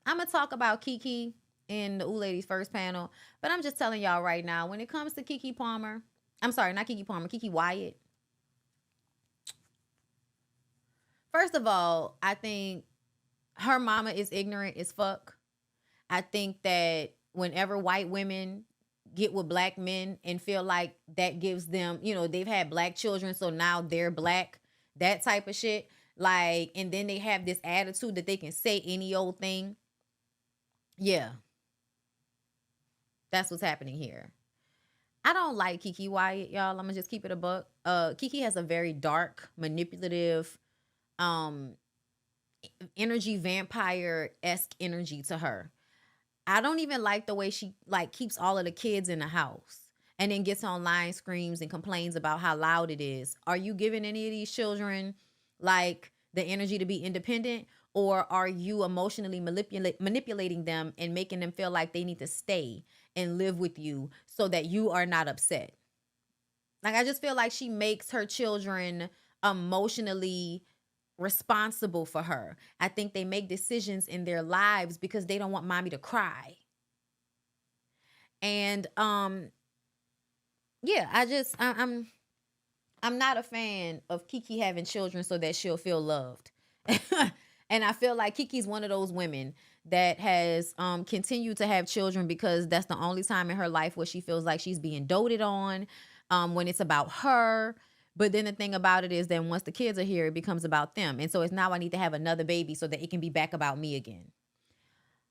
I'm going to talk about Keke in the Ooh Ladies first panel, but I'm just telling y'all right now, when it comes to Keke Palmer, I'm sorry, not Keke Palmer, Keke Wyatt. First of all, I think her mama is ignorant as fuck. I think that whenever white women get with black men and feel like that gives them, they've had black children, so now they're black, that type of shit. Like, and then they have this attitude that they can say any old thing. Yeah, that's what's happening here. I don't like Keke Wyatt, y'all. I'm gonna just keep it a buck. Keke has a very dark, manipulative, um, energy vampire esque energy to her. I don't even like the way she like keeps all of the kids in the house and then gets online, screams and complains about how loud it is. Are you giving any of these children like the energy to be independent, or are you emotionally manipulating them and making them feel like they need to stay and live with you so that you are not upset? Like, I just feel like she makes her children emotionally responsible for her. I think they make decisions in their lives because they don't want mommy to cry. And yeah, I'm not a fan of Keke having children so that she'll feel loved. And I feel like Kiki's one of those women that has continued to have children because that's the only time in her life where she feels like she's being doted on, when it's about her. But then the thing about it is that once the kids are here, it becomes about them. And so it's now I need to have another baby so that it can be back about me again.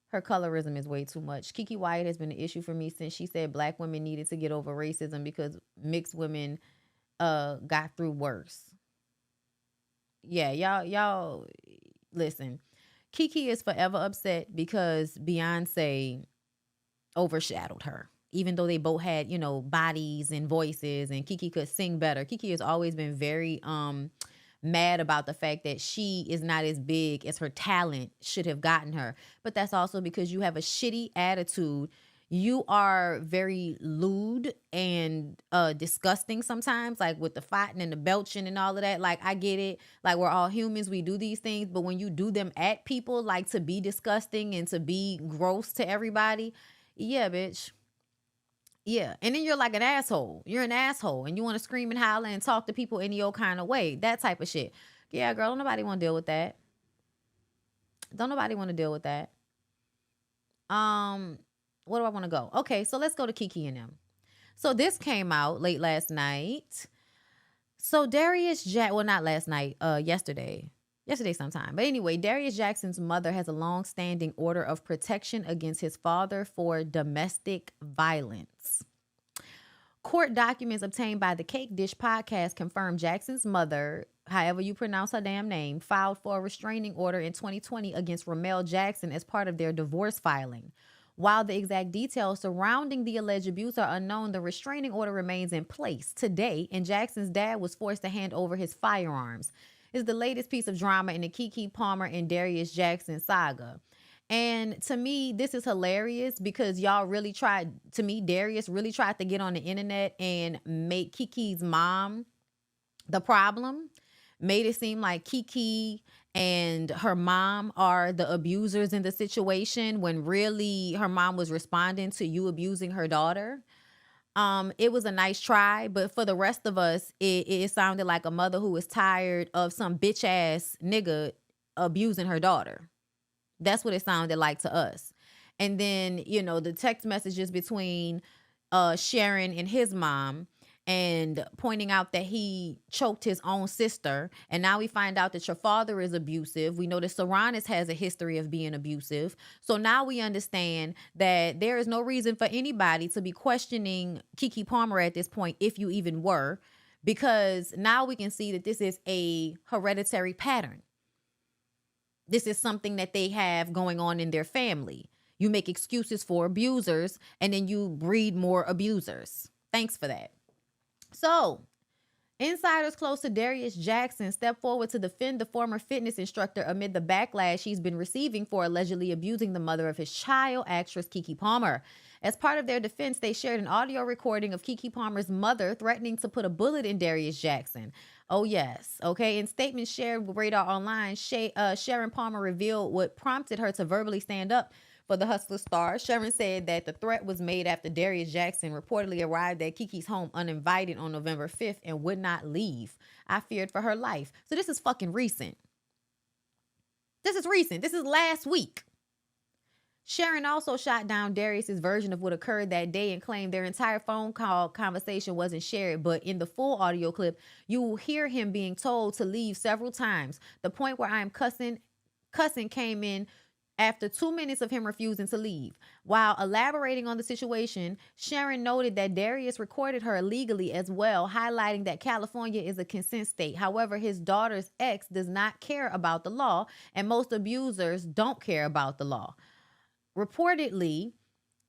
Her colorism is way too much. Keke Wyatt has been an issue for me since she said black women needed to get over racism because mixed women got through worse. Yeah, y'all listen. Keke is forever upset because Beyonce overshadowed her. Even though they both had, bodies and voices and Keke could sing better. Keke has always been very mad about the fact that she is not as big as her talent should have gotten her. But that's also because you have a shitty attitude. You are very lewd and disgusting sometimes, like with the fighting and the belching and all of that. Like, I get it. Like, we're all humans. We do these things. But when you do them at people, like to be disgusting and to be gross to everybody, yeah, bitch. Yeah. And then you're like an asshole. You're an asshole and you want to scream and holler and talk to people any old kind of way. That type of shit. Yeah, girl, don't nobody want to deal with that. Don't nobody want to deal with that. Um, where do I want to go? Okay, so let's go to Keke and them. So this came out late last night. So well, not last night, yesterday sometime. But anyway, Darius Jackson's mother has a long-standing order of protection against his father for domestic violence. Court documents obtained by the Cake Dish podcast confirm Jackson's mother, however you pronounce her damn name, filed for a restraining order in 2020 against Ramel Jackson as part of their divorce filing. While the exact details surrounding the alleged abuse are unknown, the restraining order remains in place today, and Jackson's dad was forced to hand over his firearms. It's the latest piece of drama in the Keke Palmer and Darius Jackson saga. And to me, this is hilarious because y'all really tried, to me, Darius really tried to get on the internet and make Keke's mom the problem, made it seem like Keke and her mom are the abusers in the situation when really her mom was responding to you abusing her daughter. It was a nice try, but for the rest of us, it sounded like a mother who was tired of some bitch ass nigga abusing her daughter. That's what it sounded like to us. And then, the text messages between Sharon and his mom and pointing out that he choked his own sister. And now we find out that your father is abusive. We know that Saranis has a history of being abusive. So now we understand that there is no reason for anybody to be questioning Keke Palmer at this point, if you even were, because now we can see that this is a hereditary pattern. This is something that they have going on in their family. You make excuses for abusers and then you breed more abusers. Thanks for that. So, insiders close to Darius Jackson stepped forward to defend the former fitness instructor amid the backlash he's been receiving for allegedly abusing the mother of his child, actress Keke Palmer. As part of their defense, they shared an audio recording of Keke Palmer's mother threatening to put a bullet in Darius Jackson. Oh, yes. Okay. In statements shared with Radar Online, Sharon Palmer revealed what prompted her to verbally stand up for the Hustler star. Sharon said that the threat was made after Darius Jackson reportedly arrived at Kiki's home uninvited on November 5th and would not leave. I feared for her life. So this is fucking recent. This is recent. This is last week. Sharon also shot down Darius's version of what occurred that day and claimed their entire phone call conversation wasn't shared. But in the full audio clip, you will hear him being told to leave several times. The point where I am cussing came in after 2 minutes of him refusing to leave. While elaborating on the situation, Sharon noted that Darius recorded her illegally as well, highlighting that California is a consent state. However, his daughter's ex does not care about the law, and most abusers don't care about the law. Reportedly,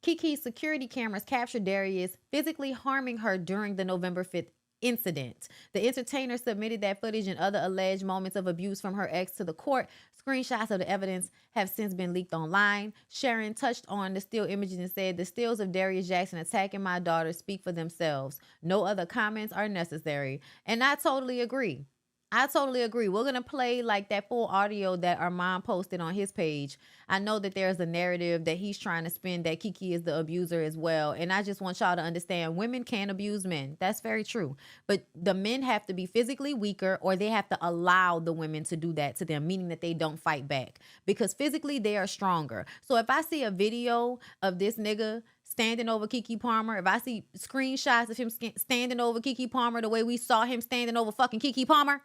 Kiki's security cameras captured Darius physically harming her during the November 5th incident. The entertainer submitted that footage and other alleged moments of abuse from her ex to the court. Screenshots of the evidence have since been leaked online. Sharon touched on the still images and said, "The stills of Darius Jackson attacking my daughter speak for themselves. No other comments are necessary." And I totally agree. I totally agree. We're going to play like that full audio that our mom posted on his page. I know that there's a narrative that he's trying to spin that Kiki is the abuser as well. And I just want y'all to understand women can abuse men. That's very true. But the men have to be physically weaker or they have to allow the women to do that to them, meaning that they don't fight back because physically they are stronger. So if I see a video of this nigga standing over Keke Palmer, if I see screenshots of him standing over Keke Palmer the way we saw him standing over fucking Keke Palmer,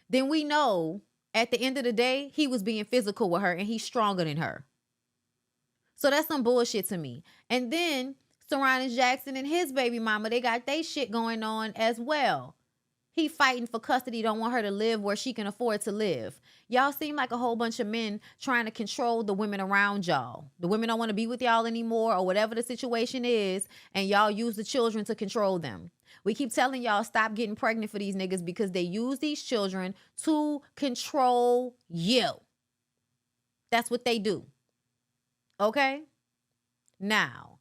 then we know at the end of the day, he was being physical with her and he's stronger than her. So that's some bullshit to me. And then Surrounding Jackson and his baby mama, they got they shit going on as well. He fighting for custody, don't want her to live where she can afford to live. Y'all seem like a whole bunch of men trying to control the women around y'all. The women don't want to be with y'all anymore or whatever the situation is, and y'all use the children to control them. We keep telling y'all stop getting pregnant for these niggas because they use these children to control you. That's what they do. Okay? Now,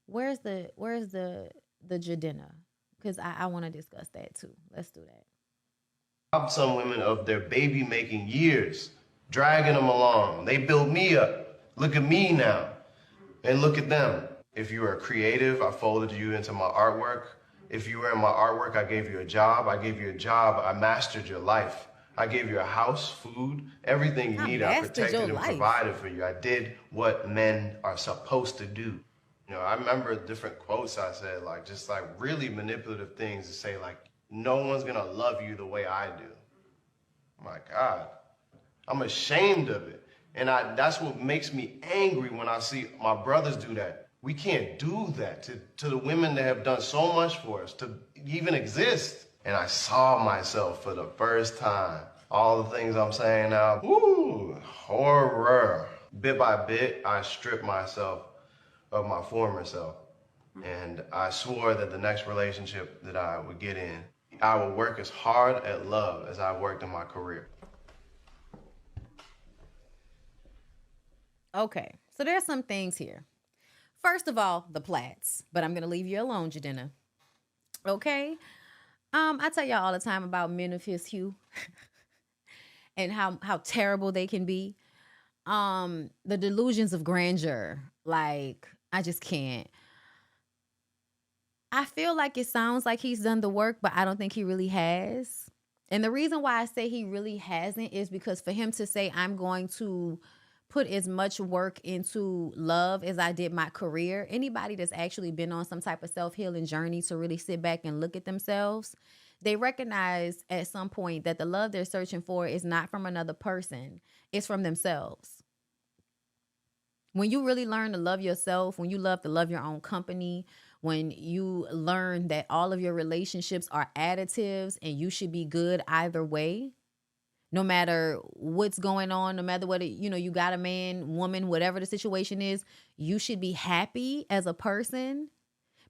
where's the jidenna? Because I want to discuss that too. Let's do that. Rob some women of their baby making years, dragging them along. They built me up. Look at me now. And look at them. If you are creative, I folded you into my artwork. If you were in my artwork, I gave you a job. I gave you a job. I mastered your life. I gave you a house, food, everything you need. I protected and provided for you. I did what men are supposed to do. You know, I remember different quotes I said, like, just like really manipulative things to say, like, no one's gonna love you the way I do. My God, I'm ashamed of it. And that's what makes me angry when I see my brothers do that. We can't do that to the women that have done so much for us to even exist. And I saw myself for the first time. All the things I'm saying now, woo, horror. Bit by bit, I stripped myself of my former self. And I swore that the next relationship that I would get in, I would work as hard at love as I worked in my career. Okay, so there's some things here. First of all, the plats, but I'm going to leave you alone, jidenna. Okay? I tell y'all all the time about men of his hue and how terrible they can be. The delusions of grandeur, like, I just can't. I feel like it sounds like he's done the work, but I don't think he really has. And the reason why I say he really hasn't is because for him to say, I'm going to put as much work into love as I did my career, anybody that's actually been on some type of self-healing journey to really sit back and look at themselves, they recognize at some point that the love they're searching for is not from another person. It's from themselves. When you really learn to love yourself, when you love to love your own company, when you learn that all of your relationships are additives and you should be good either way, no matter what's going on, no matter what, you got a man, woman, whatever the situation is, you should be happy as a person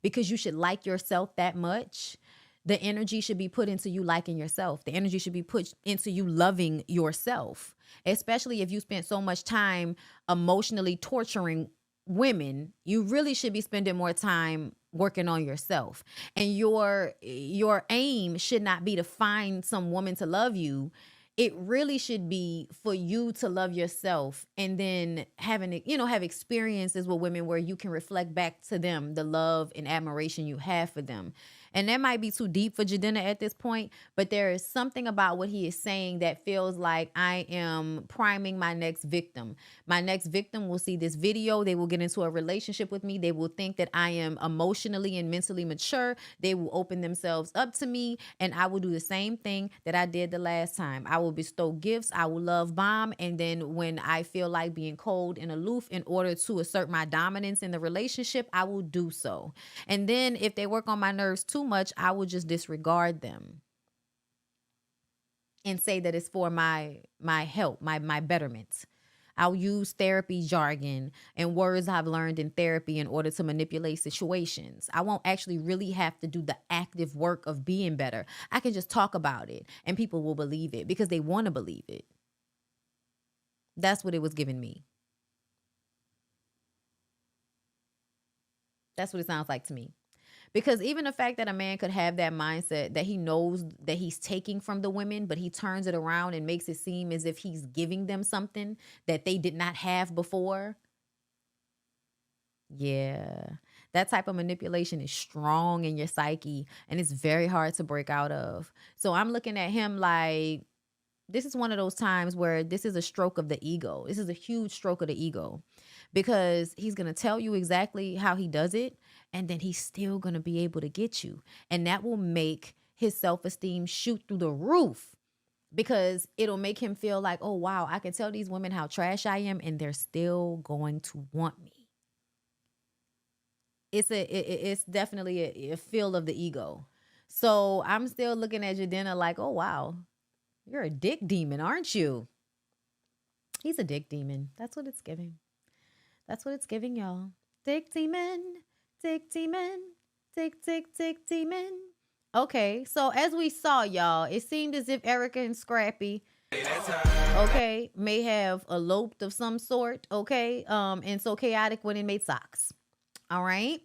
because you should like yourself that much. The energy should be put into you liking yourself. The energy should be put into you loving yourself, especially if you spent so much time emotionally torturing women. You really should be spending more time working on yourself. And your aim should not be to find some woman to love you. It really should be for you to love yourself, and then having, have experiences with women where you can reflect back to them the love and admiration you have for them. And that might be too deep for Jidenna at this point, but there is something about what he is saying that feels like I am priming my next victim. My next victim will see this video. They will get into a relationship with me. They will think that I am emotionally and mentally mature. They will open themselves up to me, and I will do the same thing that I did the last time. I will bestow gifts. I will love bomb. And then when I feel like being cold and aloof in order to assert my dominance in the relationship, I will do so. And then if they work on my nerves too much, I will just disregard them and say that it's for my help, my betterment. I'll use therapy jargon and words I've learned in therapy in order to manipulate situations. I won't actually really have to do the active work of being better. I can just talk about it and people will believe it because they want to believe it. That's what it was giving me. That's what it sounds like to me. Because even the fact that a man could have that mindset that he knows that he's taking from the women, but he turns it around and makes it seem as if he's giving them something that they did not have before. Yeah, that type of manipulation is strong in your psyche, and it's very hard to break out of. So I'm looking at him like, this is one of those times where this is a stroke of the ego. This is a huge stroke of the ego, because he's going to tell you exactly how he does it, and then he's still going to be able to get you. And that will make his self-esteem shoot through the roof, because it'll make him feel like, oh, wow, I can tell these women how trash I am, and they're still going to want me. It's definitely a feel of the ego. So I'm still looking at Jidenna like, oh, wow, you're a dick demon, aren't you? He's a dick demon. That's what it's giving. That's what it's giving, y'all. Dick demon, dick demon, dick demon. Okay, so as we saw, y'all, it seemed as if Erica and Scrappy, okay, may have eloped of some sort, okay, and so chaotic when it made socks. All right.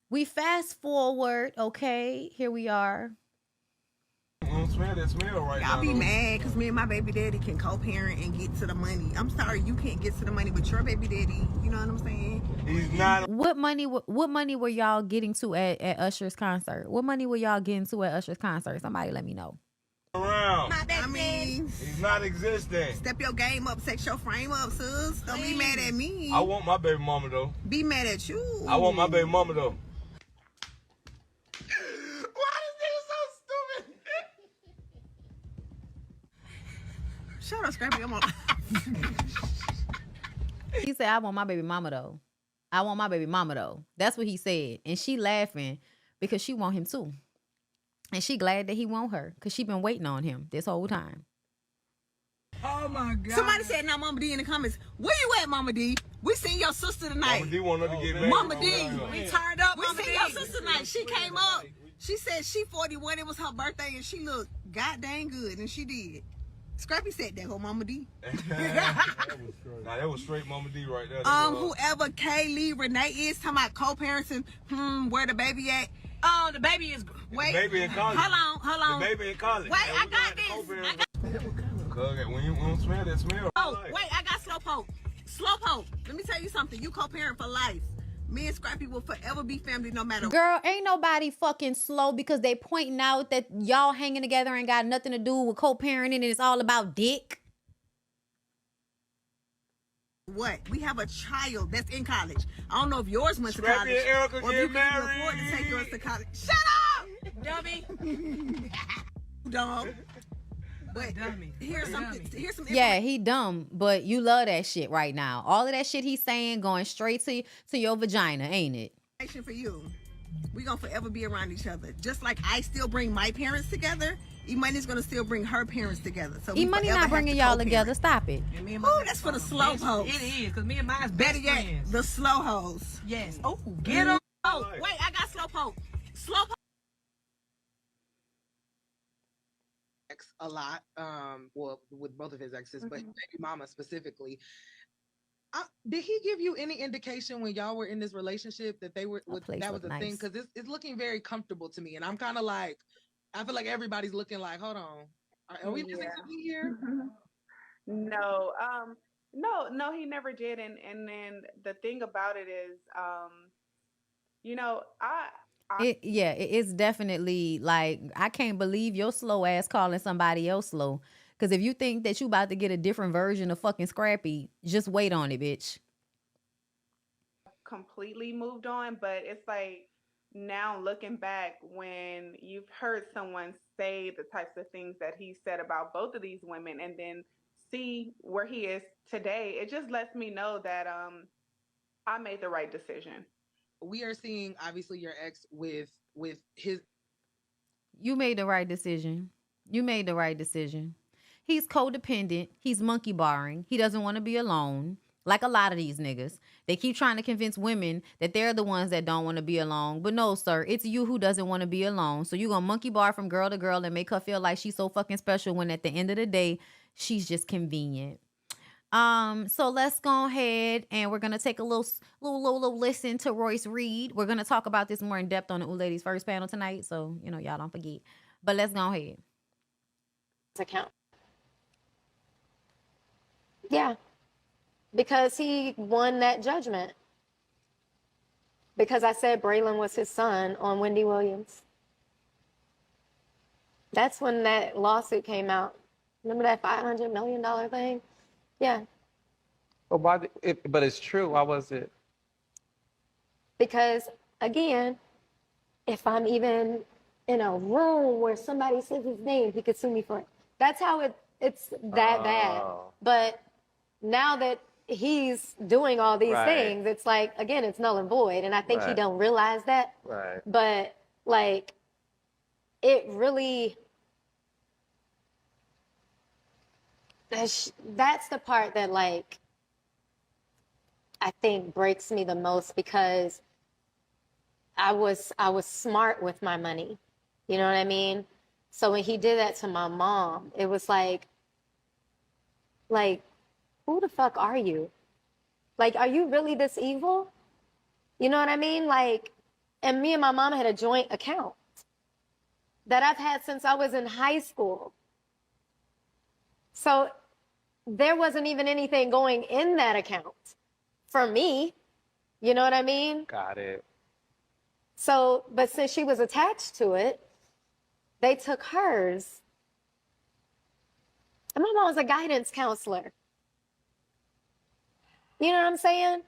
We fast forward, okay, here we are. Smell that smell right now. Y'all be mad because me and my baby daddy can co-parent and get to the money. I'm sorry you can't get to the money with your baby daddy. You know what I'm saying? He's not. What money were y'all getting to at Usher's concert? What money were y'all getting to at Usher's concert? Somebody let me know. Around. I mean, He's not existing. step your game up, sex your frame up, sis. Don't be mad at me. I want my baby mama though. Be mad at you. I want my baby mama though. Shut up, Scrappy. I'm on. He said, I want my baby mama though. I want my baby mama though. That's what he said. And she laughing because she want him too. And she glad that he want her because she been waiting on him this whole time. Oh my God. Somebody said, now Mama D in the comments, where you at, Mama D? We seen your sister tonight. Mama D want her to get married. Mama D. We turned up, Mama D. We seen your sister tonight. She came up. She said she 41. It was her birthday and she looked goddamn good. And she did. Scrappy said that, Mama D. Nah, that was straight Mama D right there. Whoever Kaylee Renee is talking about co-parenting, where the baby at? The baby is, wait. The baby in college. Hold on. The baby in college. Wait, I got this. When you don't smell that smell. Oh, wait, I got Slowpoke. Slowpoke, let me tell you something. You co-parent for life. Me and Scrappy will forever be family no matter what. Girl, ain't nobody fucking slow because they pointing out that y'all hanging together ain't got nothing to do with co-parenting and it's all about dick. What? We have a child that's in college. I don't know if yours went to Scrappy college. and Erica or if you get can married. afford to take yours to college. Shut up! Dummy. Dumb. But here's some Yeah, he dumb, but you love that shit right now. All of that shit he's saying going straight to your vagina, ain't it? information for you. We gonna forever be around each other. Just like I still bring my parents together, E-Money's gonna still bring her parents together. So E-Money not bringing y'all together. Stop it. Oh, that's for the slow hoes. It is, because me and mine's Better best yet, friends. the slow hoes. Yes. Oh, get them. Oh, wait, I got Slowpoke. Slowpoke. A lot, well, with both of his exes, but baby mama specifically. Did he give you any indication when y'all were in this relationship that that was place a look thing? nice. Because it's looking very comfortable to me, and I'm kind of like, I feel like everybody's looking like, hold on, are we missing something here? No, no, he never did. And then the thing about it is, you know, It's definitely like I can't believe your slow ass calling somebody else slow. Because if you think that you about to get a different version of fucking Scrappy, just wait on it, bitch. completely moved on, but it's like now looking back when you've heard someone say the types of things that he said about both of these women and then see where he is today, it just lets me know that I made the right decision. We are seeing obviously your ex with his. You made the right decision. You made the right decision. He's codependent. He's monkey barring. He doesn't want to be alone. Like a lot of these niggas. They keep trying to convince women that they're the ones that don't want to be alone. But no, sir, it's you who doesn't want to be alone. So you're going to monkey bar from girl to girl and make her feel like she's so fucking special when at the end of the day, she's just convenient. So let's go ahead and we're gonna take a little listen to Royce read. We're gonna talk about this more in depth on the Ladies First panel tonight, so y'all don't forget. But let's go ahead. Account. Yeah, because he won that judgment. Because I said Braylon was his son on Wendy Williams. That's when that lawsuit came out. Remember that $500 million thing? Yeah. But but it's true. Why was it? Because again, if I'm even in a room where somebody says his name, he could sue me for it. That's how it's that bad. But now that he's doing all these things, it's like, again, it's null and void. And I think he don't realize that. Right. But like, it really, that's the part that like, I think breaks me the most because I was smart with my money. You know what I mean? So when he did that to my mom, it was like, who the fuck are you? Like, are you really this evil? You know what I mean? Like, and me and my mom had a joint account that I've had since I was in high school. So there wasn't even anything going in that account for me. You know what I mean? Got it. So, but since she was attached to it, they took hers. And my mom was a guidance counselor. You know what I'm saying?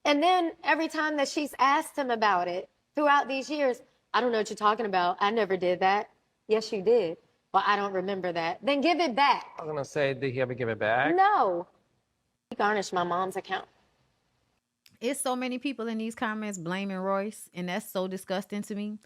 And then every time that she's asked him about it throughout these years, I don't know what you're talking about. I never did that. Yes, you did. Well, I don't remember that. Then give it back. I was gonna say, did he ever give it back? No. He garnished my mom's account. It's so many people in these comments blaming Royce, and that's so disgusting to me.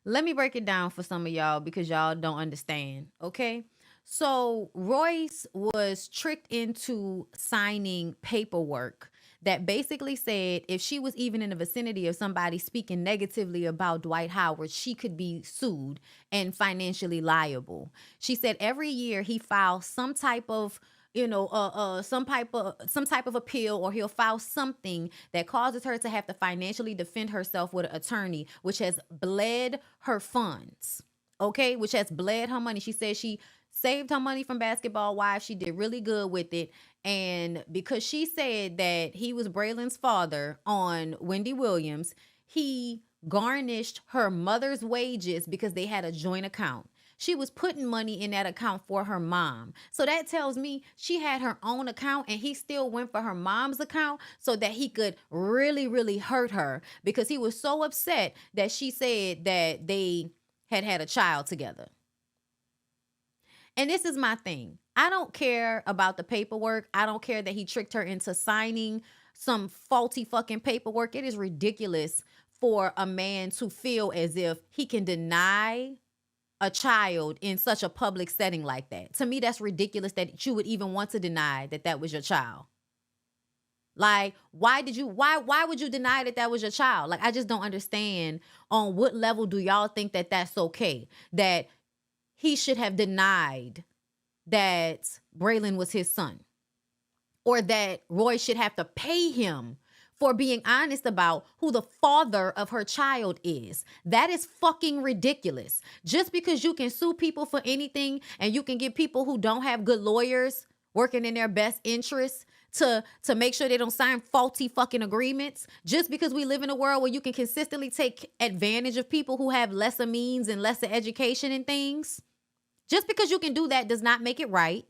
Let me break it down for some of y'all because y'all don't understand, okay? So Royce was tricked into signing paperwork that basically said if she was even in the vicinity of somebody speaking negatively about Dwight Howard, she could be sued and financially liable. She said every year he files some type of some type of appeal, or he'll file something that causes her to have to financially defend herself with an attorney, which has bled her funds, okay, which has bled her money. She said she saved her money from Basketball Wives. She did really good with it. And because she said that he was Braylon's father on Wendy Williams, he garnished her mother's wages because they had a joint account. She was putting money in that account for her mom. So that tells me she had her own account and he still went for her mom's account so that he could really, really hurt her because he was so upset that she said that they had a child together. And this is my thing. I don't care about the paperwork. I don't care that he tricked her into signing some faulty fucking paperwork. It is ridiculous for a man to feel as if he can deny a child in such a public setting like that. To me, that's ridiculous that you would even want to deny that that was your child. Like, why would you deny that was your child? Like, I just don't understand on what level do y'all think that that's okay, that he should have denied that Braylon was his son. or that Roy should have to pay him for being honest about who the father of her child is. That is fucking ridiculous. Just because you can sue people for anything and you can get people who don't have good lawyers working in their best interests to make sure they don't sign faulty fucking agreements, just because we live in a world where you can consistently take advantage of people who have lesser means and lesser education and things, just because you can do that does not make it right.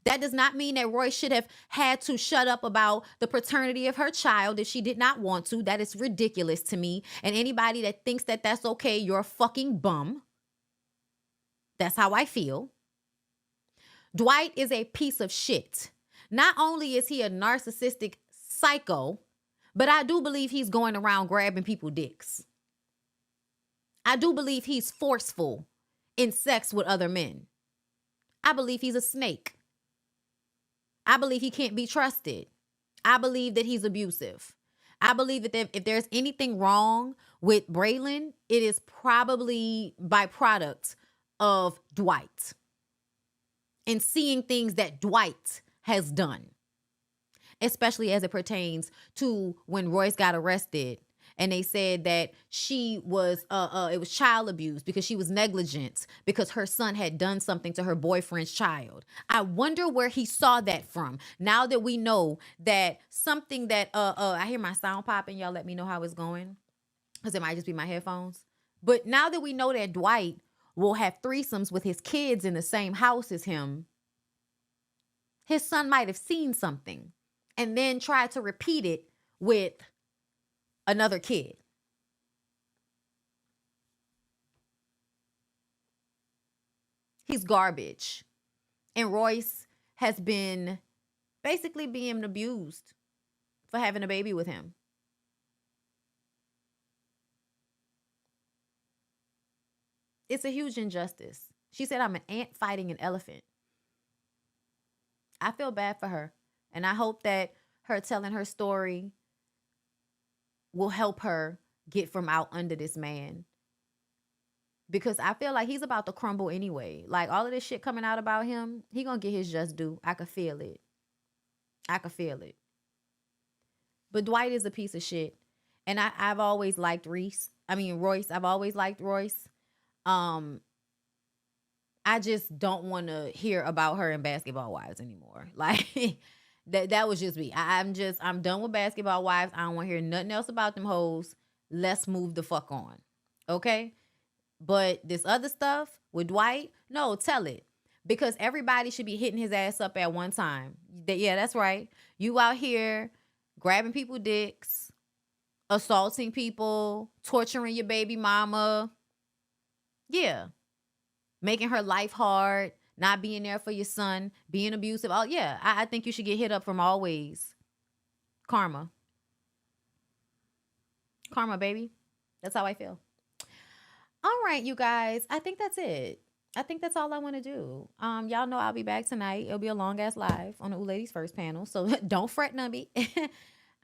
That does not mean that Roy should have had to shut up about the paternity of her child if she did not want to. That is ridiculous to me. And anybody that thinks that that's okay, you're a fucking bum. That's how I feel. Dwight is a piece of shit. Not only is he a narcissistic psycho, but I do believe he's going around grabbing people's dicks. I do believe he's forceful in sex with other men. I believe he's a snake. I believe he can't be trusted. I believe that he's abusive. I believe that if there's anything wrong with Braylon, it is probably byproduct of Dwight and seeing things that Dwight has done, especially as it pertains to when Royce got arrested and they said that she was, it was child abuse because she was negligent because her son had done something to her boyfriend's child. I wonder where he saw that from. Now that we know that something that, I hear my sound popping, y'all let me know how it's going, because it might just be my headphones. But now that we know that Dwight will have threesomes with his kids in the same house as him, his son might have seen something and then tried to repeat it with another kid. He's garbage. And Royce has been basically being abused for having a baby with him. It's a huge injustice. She said, I'm an ant fighting an elephant. I feel bad for her. And I hope that her telling her story will help her get from out under this man. Because I feel like he's about to crumble anyway. Like all of this shit coming out about him, he gonna get his just due. I could feel it. I could feel it. But Dwight is a piece of shit. And I've always liked Royce. I've always liked Royce. I just don't want to hear about her in Basketball Wives anymore. Like that was just me. I'm done with Basketball Wives. I don't want to hear nothing else about them hoes. Let's move the fuck on. Okay? But this other stuff with Dwight, no, tell it. Because everybody should be hitting his ass up at one time. Yeah, that's right. You out here grabbing people dicks, assaulting people, torturing your baby mama. Yeah. Making her life hard, not being there for your son, being abusive. Oh, yeah, I think you should get hit up from all ways. Karma. Karma, baby. That's how I feel. All right, you guys. I think that's it. I think that's all I want to do. Y'all know I'll be back tonight. It'll be a long-ass live on the Ooh Ladies First panel. So don't fret, Nubby.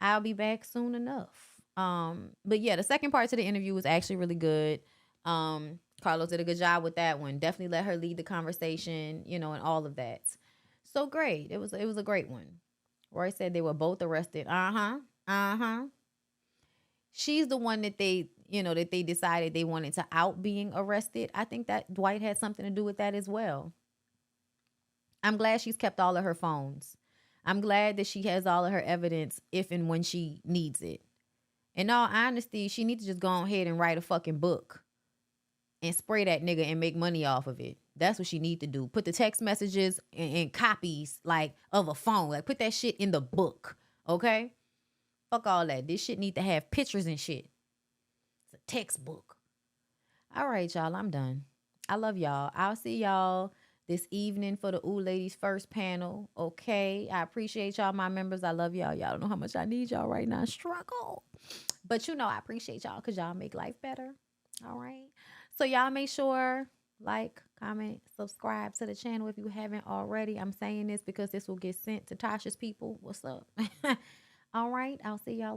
I'll be back soon enough. But yeah, the second part to the interview was actually really good. Carlos did a good job with that one. Definitely let her lead the conversation, and all of that. So great. It was a great one. Roy said they were both arrested. She's the one that they decided they wanted to out being arrested. I think that Dwight had something to do with that as well. I'm glad she's kept all of her phones. I'm glad that she has all of her evidence if and when she needs it. In all honesty, she needs to just go ahead and write a fucking book and spray that nigga and make money off of it. That's what she need to do. Put the text messages and copies of a phone. Put that shit in the book. Okay? Fuck all that. This shit need to have pictures and shit. It's a textbook. All right, y'all. I'm done. I love y'all. I'll see y'all this evening for the Ooh Ladies First panel. Okay? I appreciate y'all, my members. I love y'all. Y'all don't know how much I need y'all right now. Struggle. But I appreciate y'all because y'all make life better. All right? So y'all make sure, comment, subscribe to the channel if you haven't already. I'm saying this because this will get sent to Tasha's people. What's up? All right. I'll see y'all.